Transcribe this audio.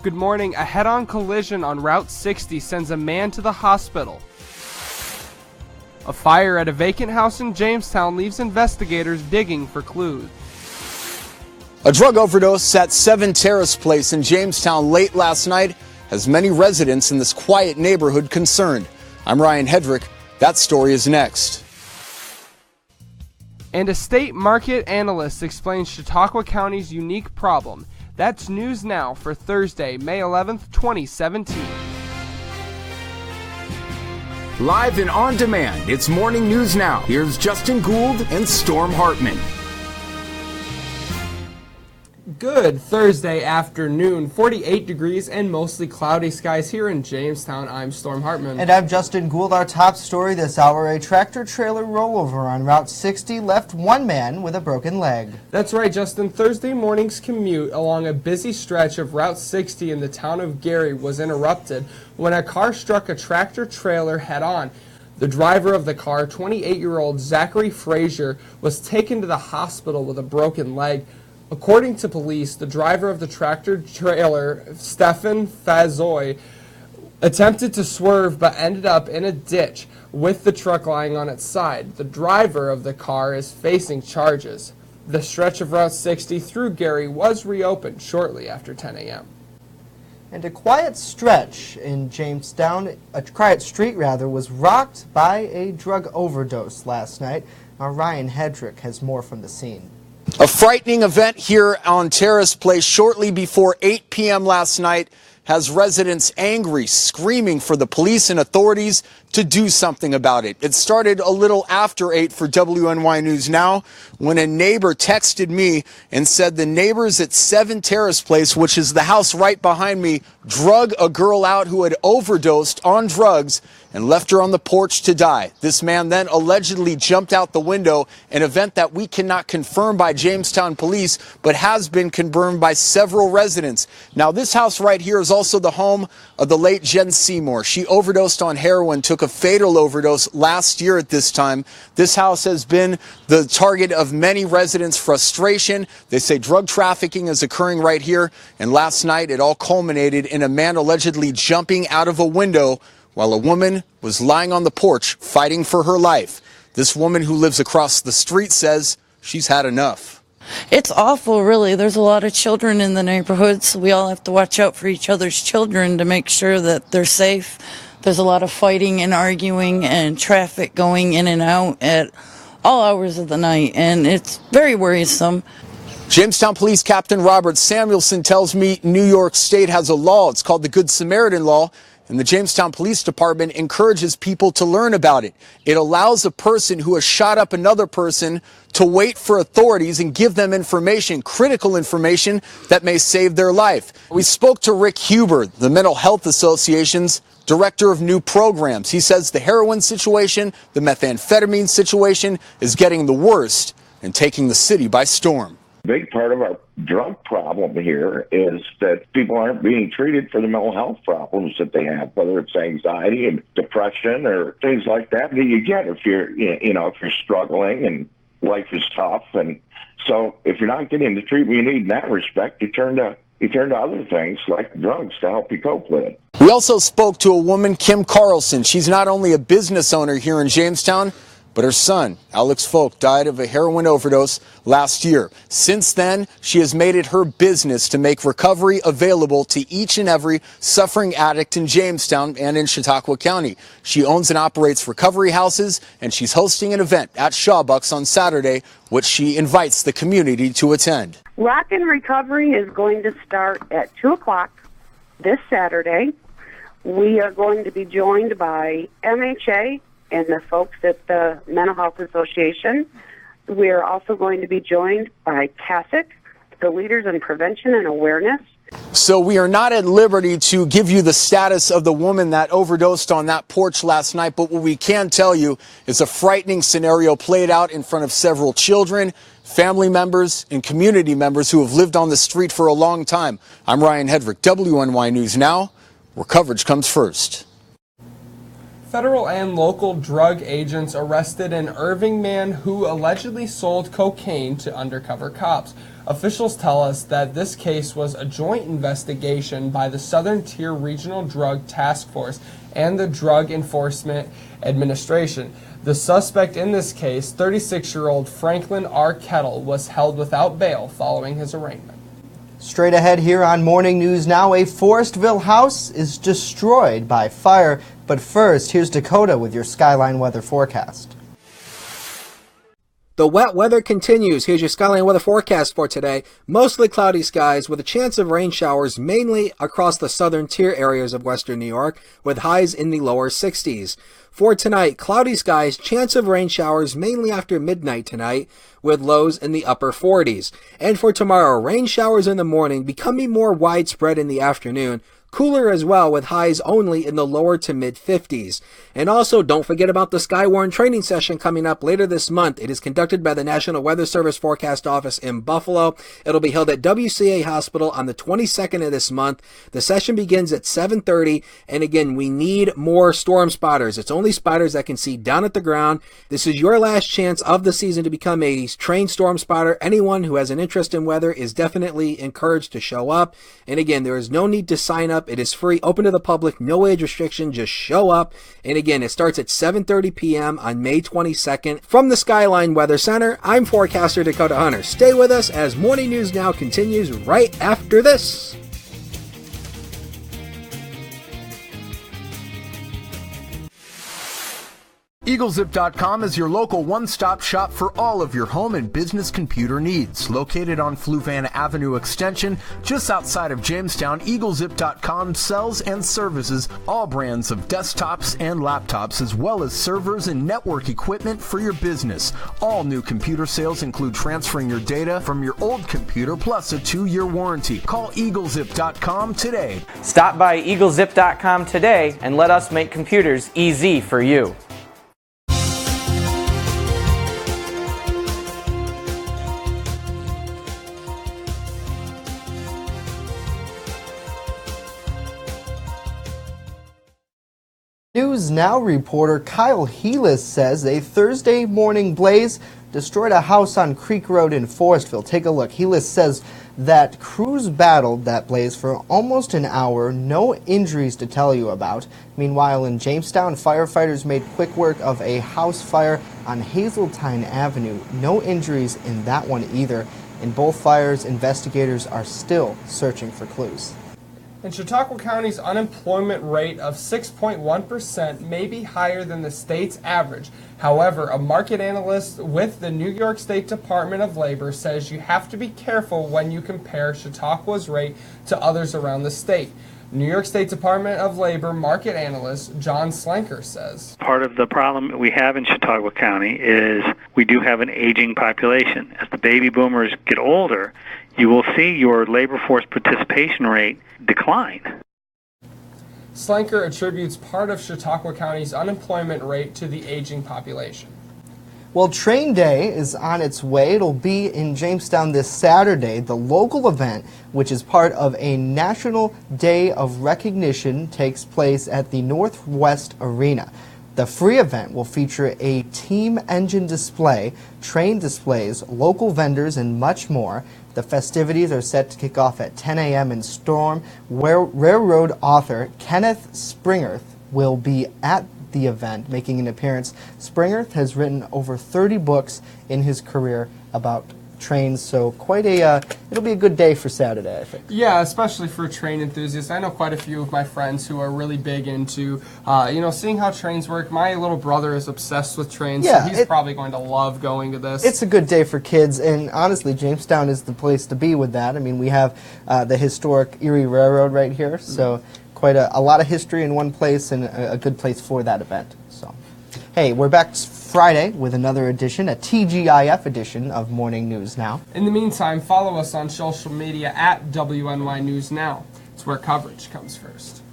Good morning. A head-on collision on Route 60 sends a man to the hospital. A fire at a vacant house in Jamestown leaves investigators digging for clues. A drug overdose at 7 Terrace Place in Jamestown late last night has many residents in this quiet neighborhood concerned. I'm Ryan Hedrick. That story is next. And a state market analyst explains Chautauqua County's unique problem. That's news now for Thursday, May 11th, 2017. Live and on demand, it's Morning News Now. Here's Justin Gould and Storm Hartman. Good Thursday afternoon, 48 degrees and mostly cloudy skies here in Jamestown. I'm Storm Hartman. And I'm Justin Gould. Our top story this hour, a tractor-trailer rollover on Route 60 left one man with a broken leg. That's right, Justin. Thursday morning's commute along a busy stretch of Route 60 in the town of Gary was interrupted when a car struck a tractor-trailer head-on. The driver of the car, 28-year-old Zachary Frazier, was taken to the hospital with a broken leg. According to police, the driver of the tractor-trailer, Stefan Fazoy, attempted to swerve but ended up in a ditch with the truck lying on its side. The driver of the car is facing charges. The stretch of Route 60 through Gary was reopened shortly after 10 a.m. And a quiet stretch in Jamestown, a quiet street rather, was rocked by a drug overdose last night. Our Ryan Hedrick has more from the scene. A frightening event here on Terrace Place shortly before 8 p.m. last night has residents angry, screaming for the police and authorities to do something about it. It started a little after 8 for WNY News Now when a neighbor texted me and said the neighbors at 7 Terrace Place, which is the house right behind me, drug a girl out who had overdosed on drugs and left her on the porch to die. This man then allegedly jumped out the window, an event that we cannot confirm by Jamestown police, but has been confirmed by several residents. Now, this house right here is also the home of the late Jen Seymour. She overdosed on heroin, took a fatal overdose last year at this time. This house has been the target of many residents' frustration. They say drug trafficking is occurring right here, and last night it all culminated in a man allegedly jumping out of a window while a woman was lying on the porch fighting for her life. This woman who lives across the street says she's had enough. It's awful, really. There's a lot of children in the neighborhood, so we all have to watch out for each other's children to make sure that they're safe. There's a lot of fighting and arguing and traffic going in and out at all hours of the night, and it's very worrisome. Jamestown Police Captain Robert Samuelson tells me New York State has a law. It's called the Good Samaritan Law. And the Jamestown Police Department encourages people to learn about it. It allows a person who has shot up another person to wait for authorities and give them information, critical information that may save their life. We spoke to Rick Huber, the Mental Health Association's director of new programs. He says the heroin situation, the methamphetamine situation is getting the worst and taking the city by storm. Big part of our drug problem here is that people aren't being treated for the mental health problems that they have, whether it's anxiety and depression or things like that you get if you're, if you're struggling and life is tough. And so if you're not getting the treatment you need in that respect, you turn to other things like drugs to help you cope with it. We also spoke to a woman, Kim Carlson. She's not only a business owner here in Jamestown, but her son, Alex Folk, died of a heroin overdose last year. Since then, she has made it her business to make recovery available to each and every suffering addict in Jamestown and in Chautauqua County. She owns and operates recovery houses, and she's hosting an event at Shawbucks on Saturday, which she invites the community to attend. Rock and Recovery is going to start at 2 o'clock this Saturday. We are going to be joined by MHA and the folks at the Mental Health Association. We're also going to be joined by CASIC, the leaders in prevention and awareness. So we are not at liberty to give you the status of the woman that overdosed on that porch last night, but what we can tell you is a frightening scenario played out in front of several children, family members, and community members who have lived on the street for a long time. I'm Ryan Hedrick, WNY News Now, where coverage comes first. Federal and local drug agents arrested an Irving man who allegedly sold cocaine to undercover cops. Officials tell us that this case was a joint investigation by the Southern Tier Regional Drug Task Force and the Drug Enforcement Administration. The suspect in this case, 36-year-old Franklin R. Kettle, was held without bail following his arraignment. Straight ahead here on Morning News Now, a Forestville house is destroyed by fire. But first, here's Dakota with your Skyline weather forecast. The wet weather continues. Here's your Skyline weather forecast for today. Mostly cloudy skies with a chance of rain showers mainly across the southern tier areas of western New York with highs in the lower 60s. For tonight, cloudy skies, chance of rain showers mainly after midnight tonight with lows in the upper 40s. And for tomorrow, rain showers in the morning becoming more widespread in the afternoon. Cooler as well with highs only in the lower to mid 50s. And also don't forget about the Skywarn training session coming up later this month. It is conducted by the National Weather Service Forecast Office in Buffalo. It'll be held at WCA Hospital on the 22nd of this month. The session begins at 7:30. And again, we need more storm spotters. It's only spotters that can see down at the ground. This is your last chance of the season to become a trained storm spotter. Anyone who has an interest in weather is definitely encouraged to show up. And again, there is no need to sign up. It is free, open to the public, no age restriction, just show up. And again, it starts at 7:30 p.m. on May 22nd. From the Skyline Weather Center, I'm forecaster Dakota Hunter. Stay with us as Morning News Now continues right after this. EagleZip.com is your local one-stop shop for all of your home and business computer needs. Located on Fluvan Avenue Extension, just outside of Jamestown, EagleZip.com sells and services all brands of desktops and laptops, as well as servers and network equipment for your business. All new computer sales include transferring your data from your old computer plus a 2-year warranty. Call EagleZip.com today. Stop by EagleZip.com today and let us make computers easy for you. News Now reporter Kyle Heelis says a Thursday morning blaze destroyed a house on Creek Road in Forestville. Take a look. Heelis says that crews battled that blaze for almost an hour. No injuries to tell you about. Meanwhile, in Jamestown, firefighters made quick work of a house fire on Hazeltine Avenue. No injuries in that one either. In both fires, investigators are still searching for clues. And Chautauqua County's unemployment rate of 6.1% may be higher than the state's average. However, a market analyst with the New York State Department of Labor says you have to be careful when you compare Chautauqua's rate to others around the state. New York State Department of Labor market analyst John Slanker says. Part of the problem we have in Chautauqua County is we do have an aging population. As the baby boomers get older, you will see your labor force participation rate decline. Slanker attributes part of Chautauqua County's unemployment rate to the aging population. Well, Train Day is on its way. It'll be in Jamestown this Saturday. The local event, which is part of a National Day of Recognition, takes place at the Northwest Arena. The free event will feature a team engine display, train displays, local vendors, and much more. The festivities are set to kick off at 10 a.m. in Storm, where railroad author Kenneth Springerth will be at the event, making an appearance. Springerth has written over 30 books in his career about trains, so it'll be a good day for Saturday, I think. Yeah, especially for train enthusiasts. I know quite a few of my friends who are really big into, seeing how trains work. My little brother is obsessed with trains, so he's probably going to love going to this. It's a good day for kids, and honestly, Jamestown is the place to be with that. I mean, we have the historic Erie Railroad right here, so quite a lot of history in one place and a good place for that event. So, hey, we're back Friday with another edition, a TGIF edition of Morning News Now. In the meantime, follow us on social media at WNY News Now. It's where coverage comes first.